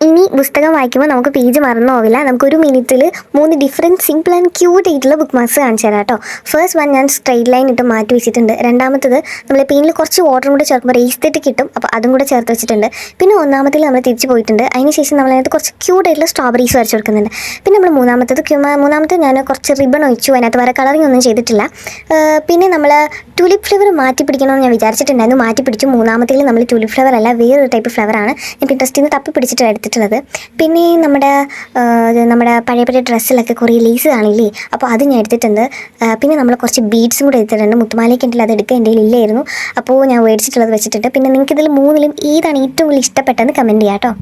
ഇനി പുസ്തകം വായിക്കുമ്പോൾ നമുക്ക് പേജ് മറന്നു പോവില്ല. നമുക്കൊരു മിനിറ്റിൽ 3 ഡിഫറെൻറ്റ് സിമ്പിൾ ആൻഡ് ക്യൂട്ട് ആയിട്ടുള്ള ബുക്ക് മാർക്സ് കാണിച്ചു തരാം കേട്ടോ. ഫസ്റ്റ് വൺ ഞാൻ സ്ട്രെയിറ്റ് ലൈൻ ഇട്ട് മാറ്റി വെച്ചിട്ടുണ്ട്. രണ്ടാമത്തത് നമ്മൾ പെയിനിൽ കുറച്ച് വാട്ടറും കൂടെ ചേർക്കുമ്പോൾ എസ്തെറ്റിക് കിട്ടും, അപ്പോൾ അതും കൂടെ ചേർത്ത് വെച്ചിട്ടുണ്ട്. പിന്നെ ഒന്നാമത്തിൽ നമ്മൾ തിരിച്ച് പോയിട്ടുണ്ട്. അതിനുശേഷം നമ്മളതിനകത്ത് കുറച്ച് ക്യൂട്ട് ആയിട്ടുള്ള സ്ട്രോബെറീസ് വരച്ച് കൊടുക്കുന്നുണ്ട്. പിന്നെ നമ്മൾ മൂന്നാമത്തത് ഞാൻ കുറച്ച് റിബൺ ഒഴിച്ചു, അതിനകത്ത് വേറെ കളറിങ് ഒന്നും ചെയ്തിട്ടില്ല. പിന്നെ നമ്മൾ ട്യൂലിപ്പ് ഫ്ലേവർ മാറ്റി പിടിക്കണമെന്ന് ഞാൻ വിചാരിച്ചിട്ടുണ്ടായിരുന്നു, മാറ്റി പിടിച്ചു. മൂന്നാമത്തേൽ നമ്മൾ ട്യൂലിപ്പ് ഫ്ലേവർ അല്ല, വേറൊരു ടൈപ്പ് ഫ്ലേവറാണ് ഞാൻ പിൻട്രസ്റ്റിൽ നിന്ന് തപ്പി പിടിച്ചിട്ട് എടുത്തിട്ടുള്ളത്. പിന്നെ നമ്മുടെ പഴയ ഡ്രസ്സിലൊക്കെ കുറേ ലേസ് കാണില്ലേ, അപ്പോൾ അത് ഞാൻ എടുത്തിട്ടുണ്ട്. പിന്നെ നമ്മൾ കുറച്ച് ബീഡ്സും കൂടെ എടുത്തിട്ടുണ്ട്. മുത്തുമാലയ്ക്ക് ഉണ്ടല്ലോ, അത് എടുക്കുക എൻ്റെ ഇല്ലായിരുന്നു, അപ്പോൾ ഞാൻ മേടിച്ചിട്ടുള്ളത് വെച്ചിട്ടുണ്ട്. പിന്നെ നിങ്ങൾക്ക് ഇതിൽ മൂന്നിലും ഏതാണ് ഏറ്റവും കൂടുതൽ ഇഷ്ടപ്പെട്ടതെന്ന് കമൻറ്റ് ചെയ്യാം കേട്ടോ.